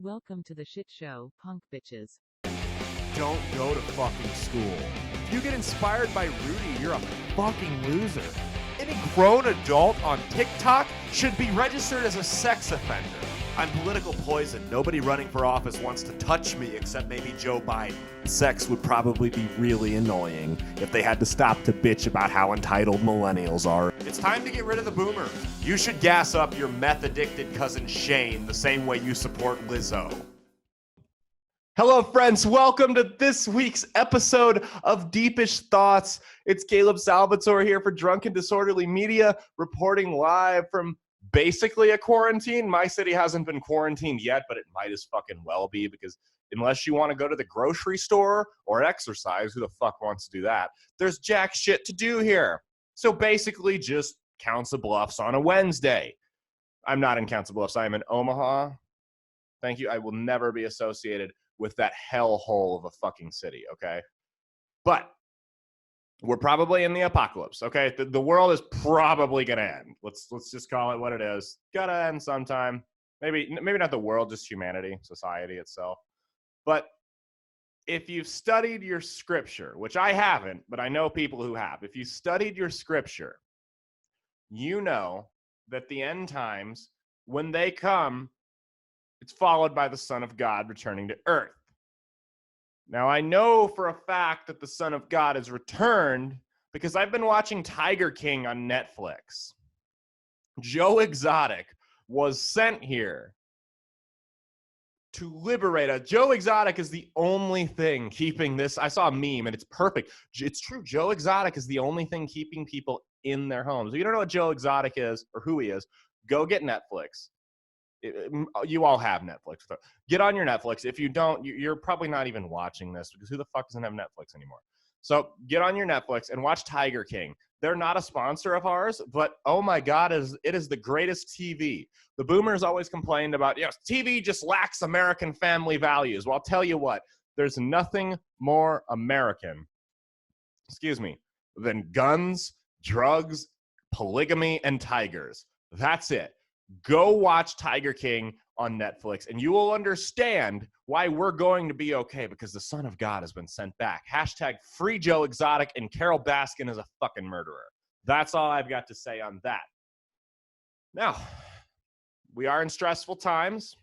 Welcome to the shit show, punk bitches. Don't go to fucking school. If you get inspired by Rudy, you're a fucking loser. Any grown adult on TikTok should be registered as a sex offender. I'm political poison. Nobody running for office wants to touch me except maybe Joe Biden. Sex would probably be really annoying if they had to stop to bitch about how entitled millennials are. It's time to get rid of the boomers. You should gas up your meth-addicted cousin Shane the same way you support Lizzo. Hello, friends. Welcome to this week's episode of Deepish Thoughts. It's Caleb Salvatore here for Drunk and Disorderly Media, reporting live from basically a quarantine. My city hasn't been quarantined yet, but it might as fucking well be, because unless you want to go to the grocery store or exercise, who the fuck wants to do that? There's jack shit to do here. So basically just Council Bluffs on a Wednesday. I'm not in Council Bluffs. I am in Omaha. Thank you. I will never be associated with that hellhole of a fucking city, okay? But we're probably in the apocalypse, okay? The world is probably gonna end. Let's just call it what it is. Gotta end sometime. Maybe not the world, just humanity, society itself. But if you've studied your scripture, which I haven't, but I know people who have, if you studied your scripture, you know that the end times, when they come, it's followed by the Son of God returning to earth. Now, I know for a fact that the Son of God has returned because I've been watching Tiger King on Netflix. Joe Exotic was sent here to liberate us. Joe Exotic is the only thing keeping this. I saw a meme and it's perfect. It's true. Joe Exotic is the only thing keeping people in their homes. If you don't know what Joe Exotic is or who he is, go get Netflix. You all have Netflix. Get on your Netflix. If you don't, you're probably not even watching this, because who the fuck doesn't have Netflix anymore? So get on your Netflix and watch Tiger King. They're not a sponsor of ours, but oh my God, it is the greatest TV. The boomers always complained about, TV just lacks American family values. Well, I'll tell you what, there's nothing more American, than guns, drugs, polygamy, and tigers. That's it. Go watch Tiger King on Netflix, and you will understand why we're going to be okay, because the Son of God has been sent back. Hashtag free Joe Exotic, and Carol Baskin is a fucking murderer. That's all I've got to say on that. Now, we are in stressful times,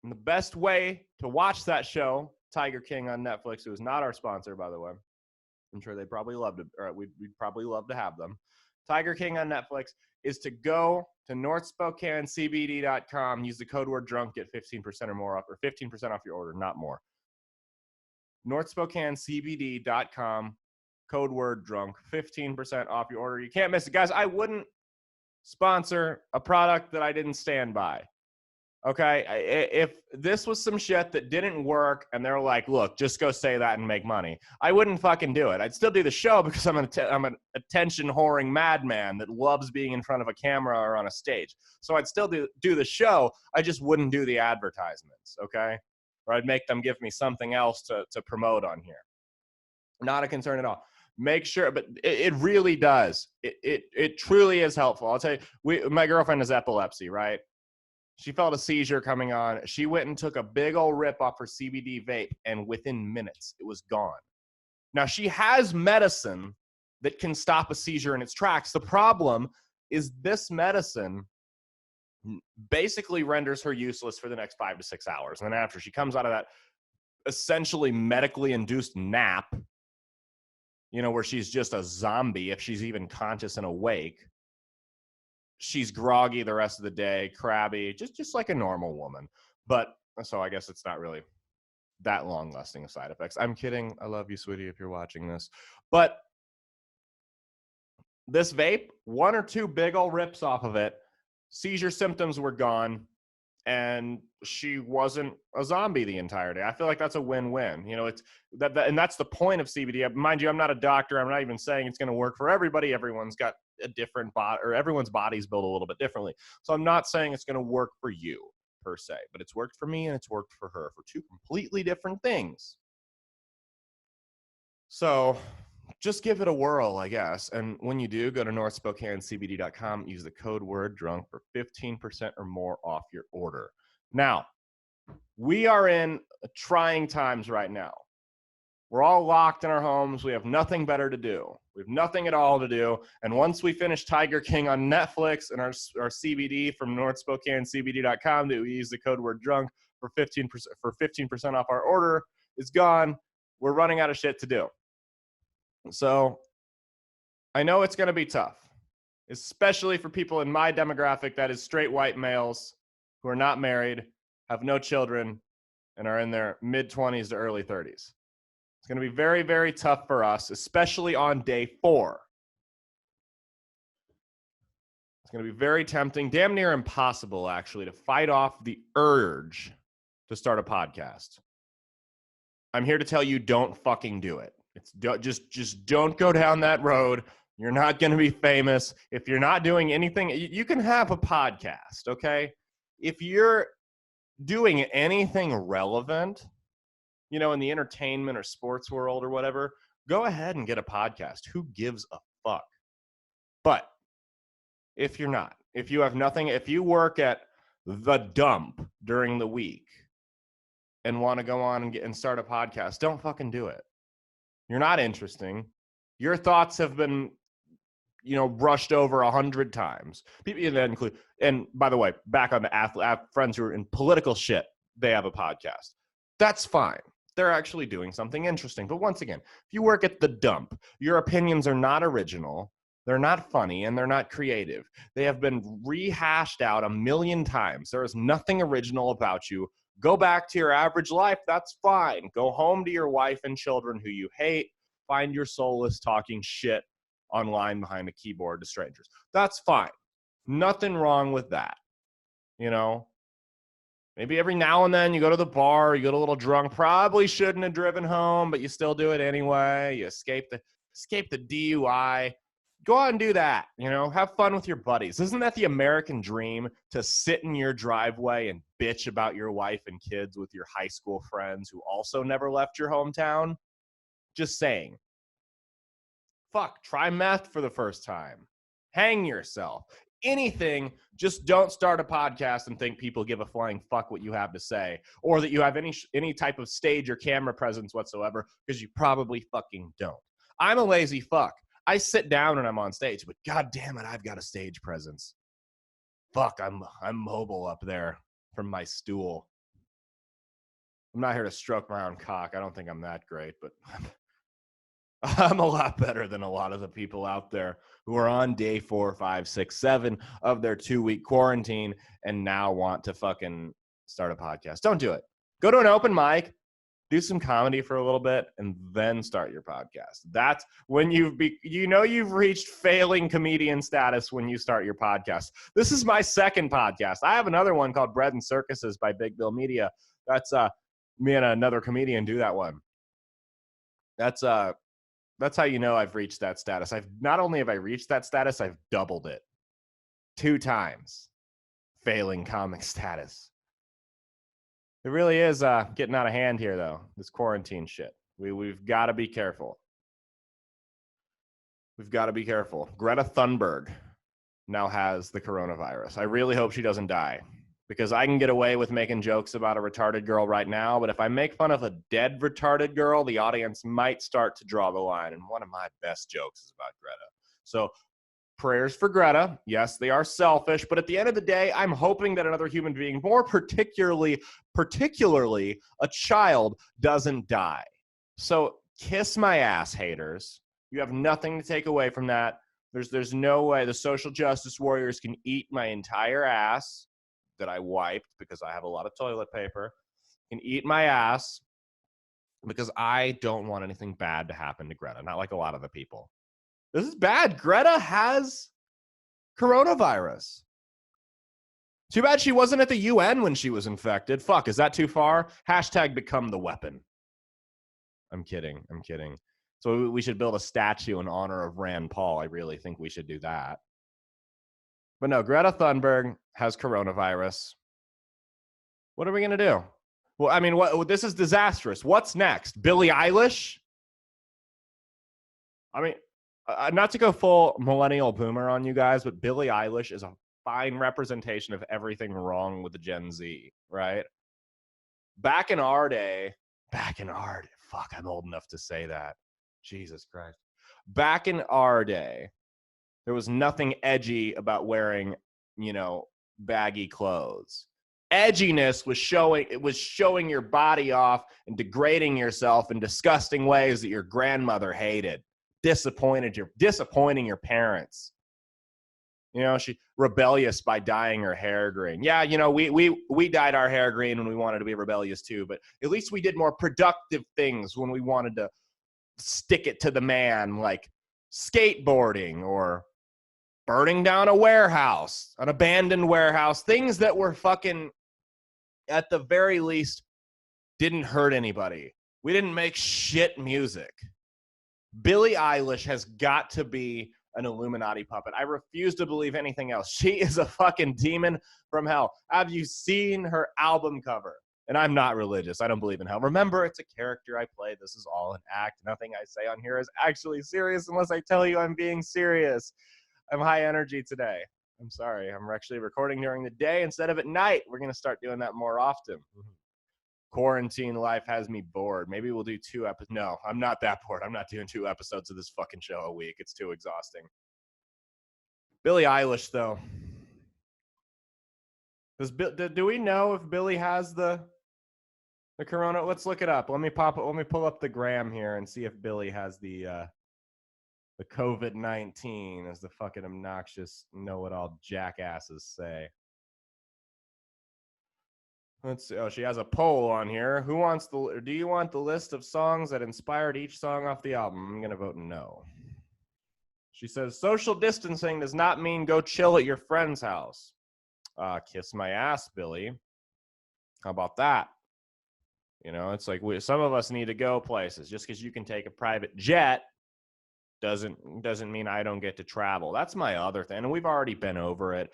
and the best way to watch that show, Tiger King on Netflix, who is not our sponsor, by the way, I'm sure they'd probably love to, or we'd probably love to have them. Tiger King on Netflix is to go to northspokanecbd.com, use the code word drunk, get 15% or more off, or 15% off your order, not more. northspokanecbd.com, code word drunk, 15% off your order. You can't miss it. Guys, I wouldn't sponsor a product that I didn't stand by. Okay, if this was some shit that didn't work and they're like, look, just go say that and make money, I wouldn't fucking do it. I'd still do the show because I'm an attention-whoring madman that loves being in front of a camera or on a stage. So I'd still do the show. I just wouldn't do the advertisements, okay? Or I'd make them give me something else to promote on here. Not a concern at all. Make sure, but it really does. It truly is helpful. I'll tell you, my girlfriend has epilepsy, right? She felt a seizure coming on. She went and took a big old rip off her CBD vape, and within minutes, it was gone. Now, she has medicine that can stop a seizure in its tracks. The problem is this medicine basically renders her useless for the next 5 to 6 hours. And then after she comes out of that essentially medically induced nap, where she's just a zombie, if she's even conscious and awake, she's groggy the rest of the day, crabby, just like a normal woman. But so I guess it's not really that long-lasting of side effects. I'm kidding. I love you, sweetie, if you're watching this. But this vape, 1 or 2 big old rips off of it, seizure symptoms were gone, and she wasn't a zombie the entire day. I feel like that's a win-win. It's that, and that's the point of CBD. Mind you, I'm not a doctor. I'm not even saying it's going to work for everybody. Everyone's got a different body, or everyone's body's built a little bit differently. So I'm not saying it's going to work for you per se, but it's worked for me and it's worked for her for 2 completely different things. So just give it a whirl, I guess. And when you do, go to northspokanecbd.com, use the code word drunk for 15% or more off your order. Now, We are in trying times right now. We're all locked in our homes. We have nothing better to do. We have nothing at all to do. And once we finish Tiger King on Netflix and our CBD from NorthSpokaneCBD.com that we use the code word drunk for 15% off our order is gone, we're running out of shit to do. So I know it's going to be tough, especially for people in my demographic that is straight white males who are not married, have no children, and are in their mid-20s to early 30s. It's going to be very, very tough for us, especially on day 4. It's going to be very tempting, damn near impossible, actually, to fight off the urge to start a podcast. I'm here to tell you, don't fucking do it. Just don't go down that road. You're not going to be famous. If you're not doing anything, you can have a podcast, okay? If you're doing anything relevant, you know, in the entertainment or sports world or whatever, go ahead and get a podcast. Who gives a fuck? But if you're not, if you have nothing, if you work at the dump during the week and want to go on and start a podcast, don't fucking do it. You're not interesting. Your thoughts have been, you know, brushed over 100 times. People that include, and by the way, back on the friends who are in political shit, they have a podcast. That's fine. They're actually doing something interesting. But once again, if you work at the dump, your opinions are not original, they're not funny, and they're not creative. They have been rehashed out 1,000,000 times. There is nothing original about you. Go back to your average life. That's fine. Go home to your wife and children who you hate. Find your solace talking shit online behind a keyboard to strangers. That's fine. Nothing wrong with that. You know? Maybe every now and then you go to the bar, you get a little drunk, probably shouldn't have driven home, but you still do it anyway. You escape the DUI. Go out and do that, you know, have fun with your buddies. Isn't that the American dream, to sit in your driveway and bitch about your wife and kids with your high school friends who also never left your hometown? Just saying. Fuck, try meth for the first time. Hang yourself. Anything, just don't start a podcast and think people give a flying fuck what you have to say, or that you have any type of stage or camera presence whatsoever, because you probably fucking don't. I'm a lazy fuck. I sit down and I'm on stage, but god damn it, I've got a stage presence. Fuck, I'm mobile up there from my stool. I'm not here to stroke my own cock. I don't think I'm that great, but I'm a lot better than a lot of the people out there who are on day 4, 5, 6, 7 of their 2-week quarantine and now want to fucking start a podcast. Don't do it. Go to an open mic, do some comedy for a little bit, and then start your podcast. That's when you've reached failing comedian status when you start your podcast. This is my second podcast. I have another one called Bread and Circuses by Big Bill Media. That's me and another comedian do that one. That's how you know I've reached that status. Not only have I reached that status, I've doubled it 2 times. Failing comic status. It really is getting out of hand here, though, this quarantine shit. We've got to be careful. We've got to be careful. Greta Thunberg now has the coronavirus. I really hope she doesn't die, because I can get away with making jokes about a retarded girl right now, but if I make fun of a dead retarded girl, the audience might start to draw the line, and one of my best jokes is about Greta. So prayers for Greta. Yes, they are selfish, but at the end of the day, I'm hoping that another human being, more particularly a child, doesn't die. So kiss my ass, haters. You have nothing to take away from that. There's no way the social justice warriors can eat my entire ass that I wiped because I have a lot of toilet paper, can eat my ass, because I don't want anything bad to happen to Greta, not like a lot of the people. This is bad. Greta has coronavirus. Too bad she wasn't at the UN when she was infected. Fuck, is that too far? Hashtag become the weapon. I'm kidding. So we should build a statue in honor of Rand Paul. I really think we should do that. But no, Greta Thunberg has coronavirus. What are we going to do? Well, I mean, this is disastrous. What's next? Billie Eilish? I mean, not to go full millennial boomer on you guys, but Billie Eilish is a fine representation of everything wrong with the Gen Z, right? back in our day, fuck, I'm old enough to say that. Jesus Christ. Back in our day, there was nothing edgy about wearing, baggy clothes. Edginess was showing your body off and degrading yourself in disgusting ways that your grandmother hated. Disappointing your parents. She rebellious by dyeing her hair green. Yeah, we dyed our hair green when we wanted to be rebellious too, but at least we did more productive things when we wanted to stick it to the man, like skateboarding or burning down a warehouse, an abandoned warehouse, things that were fucking, at the very least, didn't hurt anybody. We didn't make shit music. Billie Eilish has got to be an Illuminati puppet. I refuse to believe anything else. She is a fucking demon from hell. Have you seen her album cover? And I'm not religious. I don't believe in hell. Remember, it's a character I play. This is all an act. Nothing I say on here is actually serious unless I tell you I'm being serious. I'm high energy today. I'm sorry. I'm actually recording during the day instead of at night. We're going to start doing that more often. Quarantine life has me bored. Maybe we'll do 2 episodes. No, I'm not that bored. I'm not doing 2 episodes of this fucking show a week. It's too exhausting. Billie Eilish, though. Do we know if Billie has the corona? Let's look it up. Let me pull up the gram here and see if Billie has the COVID-19, as the fucking obnoxious know-it-all jackasses say. Let's see. Oh, she has a poll on here. Do you want the list of songs that inspired each song off the album? I'm going to vote no. She says, social distancing does not mean go chill at your friend's house. Kiss my ass, Billie. How about that? It's like some of us need to go places. Just because you can take a private jet doesn't mean I don't get to travel. That's my other thing. And we've already been over it.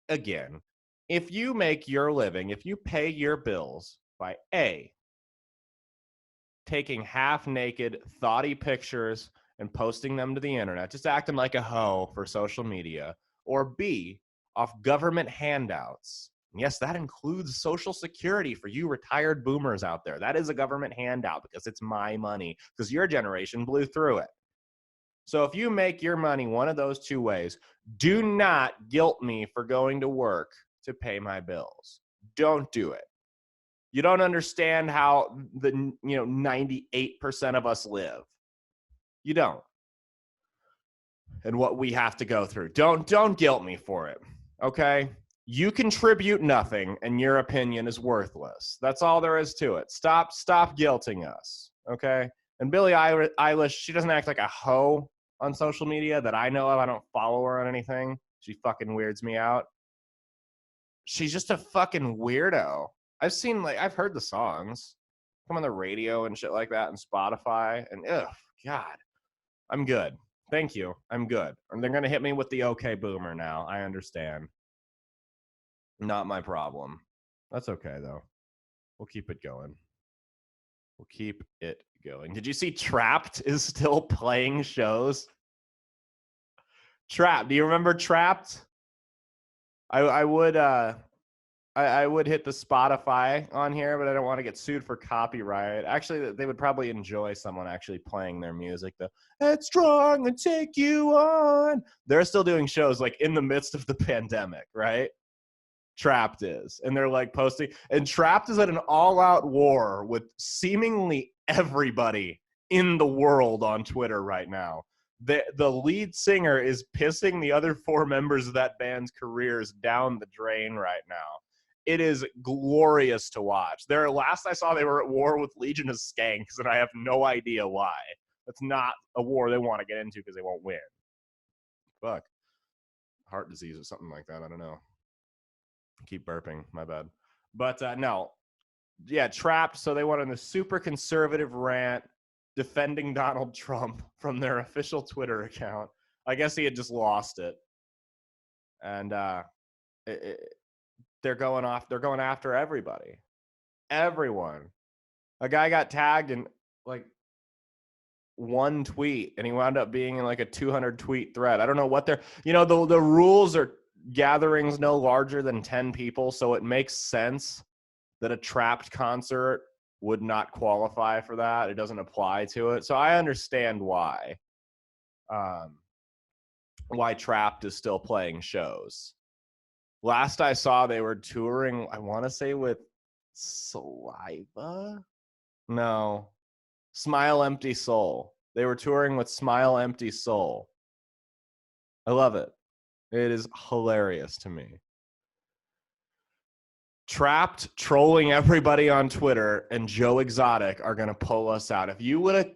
Again, if you make your living, if you pay your bills by A, taking half-naked, thoughty pictures and posting them to the internet, just acting like a hoe for social media, or B, off government handouts. And yes, that includes Social Security for you retired boomers out there. That is a government handout because it's my money, because your generation blew through it. So if you make your money one of those 2 ways, do not guilt me for going to work to pay my bills. Don't do it. You don't understand how the 98% of us live. You don't. And what we have to go through. Don't guilt me for it. Okay? You contribute nothing and your opinion is worthless. That's all there is to it. Stop guilting us. Okay? And Billie Eilish, she doesn't act like a hoe on social media that I know of. I don't follow her on anything. She fucking weirds me out. She's just a fucking weirdo. I've heard the songs come on the radio and shit like that and Spotify, and God, I'm good. Thank you. I'm good. And they're going to hit me with the okay boomer now. I understand. Not my problem. That's okay though. We'll keep it going. Did you see Trapped is still playing shows? Trapped. Do you remember Trapped? I would hit the Spotify on here, but I don't want to get sued for copyright. Actually, they would probably enjoy someone actually playing their music. The "It's strong and take you on." They're still doing shows like in the midst of the pandemic, right? Trapped is, and they're like posting, and Trapped is at an all-out war with seemingly everybody in the world on Twitter right now. The lead singer is pissing the other 4 members of that band's careers down the drain right now. It is glorious to watch. Last I saw, they were at war with Legion of Skanks, and I have no idea why. That's not a war they want to get into because they won't win. Fuck. Heart disease or something like that. I don't know. Keep burping. My bad. But no. Yeah, Trapped. So they went on a super conservative rant defending Donald Trump from their official Twitter account. I guess he had just lost it. And they're going after everybody. Everyone. A guy got tagged in like 1 tweet and he wound up being in like a 200 tweet thread. I don't know what the rules are gatherings no larger than 10 people, so it makes sense that a Trapped concert would not qualify for that. It doesn't apply to it. So I understand why Trapped is still playing shows. Last I saw, they were touring, I want to say with Saliva? No. Smile Empty Soul. They were touring with Smile Empty Soul. I love it. It is hilarious to me. Trapped trolling everybody on Twitter and Joe Exotic are going to pull us out. If you would have,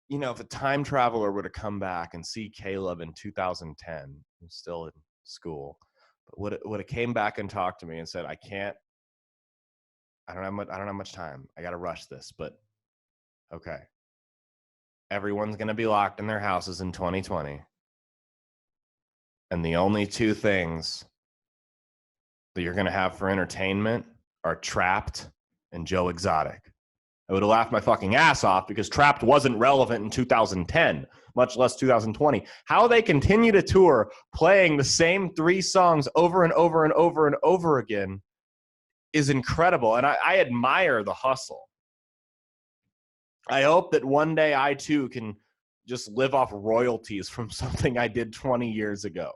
if a time traveler were to come back and see Caleb in 2010, who's still in school, but would have came back and talked to me and said, I don't have much time. I got to rush this, but okay. Everyone's going to be locked in their houses in 2020. And the only two things that you're going to have for entertainment are Trapped and Joe Exotic. I would have laughed my fucking ass off because Trapped wasn't relevant in 2010, much less 2020. How they continue to tour playing the same 3 songs over and over and over and over again is incredible. And I admire the hustle. I hope that one day I too can just live off royalties from something I did 20 years ago.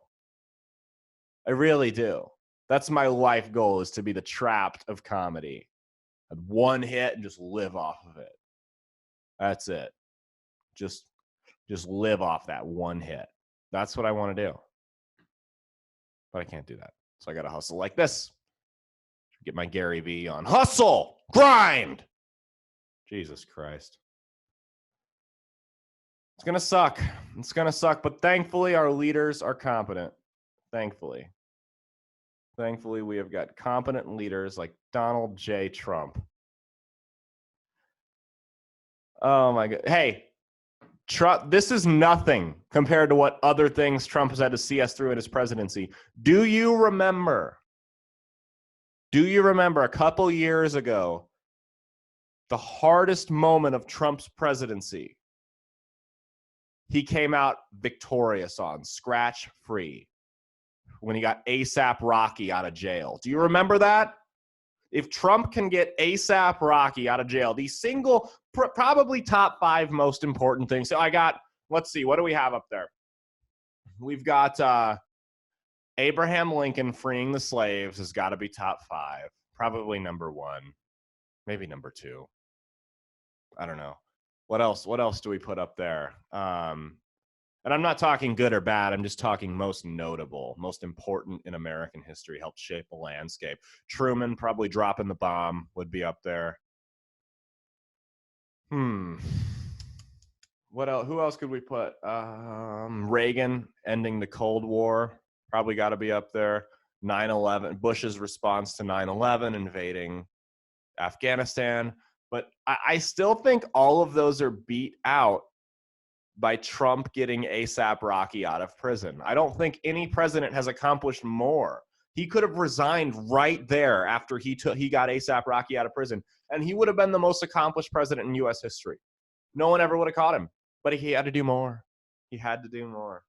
I really do. That's my life goal, is to be the Trapped of comedy. One hit and just live off of it. That's it. Just live off that one hit. That's what I want to do. But I can't do that. So I got to hustle like this. Get my Gary Vee on. Hustle! Grind! Jesus Christ. It's going to suck. It's going to suck. But thankfully, our leaders are competent. Thankfully, we have got competent leaders like Donald J. Trump. Oh, my God. Hey, Trump, this is nothing compared to what other things Trump has had to see us through in his presidency. Do you remember a couple years ago, the hardest moment of Trump's presidency? He came out victorious on, scratch-free, when he got ASAP Rocky out of jail. Do you remember that? If Trump can get ASAP Rocky out of jail, the single, probably top 5 most important things. So let's see, what do we have up there? We've got Abraham Lincoln freeing the slaves has got to be top 5. Probably number 1, maybe number 2. I don't know. What else do we put up there? And I'm not talking good or bad. I'm just talking most notable, most important in American history, helped shape the landscape. Truman probably dropping the bomb would be up there. What else? Who else could we put? Reagan ending the Cold War, probably got to be up there. 9/11, Bush's response to 9/11, invading Afghanistan. But I still think all of those are beat out by Trump getting ASAP Rocky out of prison. I don't think any president has accomplished more. He could have resigned right there after he got ASAP Rocky out of prison, and he would have been the most accomplished president in U.S. history. No one ever would have caught him, but he had to do more. He had to do more.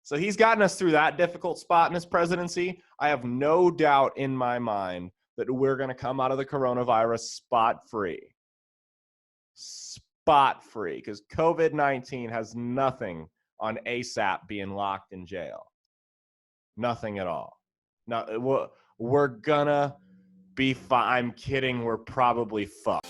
So he's gotten us through that difficult spot in his presidency. I have no doubt in my mind that we're going to come out of the coronavirus spot-free. Spot-free, because COVID-19 has nothing on ASAP being locked in jail. Nothing at all. No, we're gonna be fine. I'm kidding. We're probably fucked.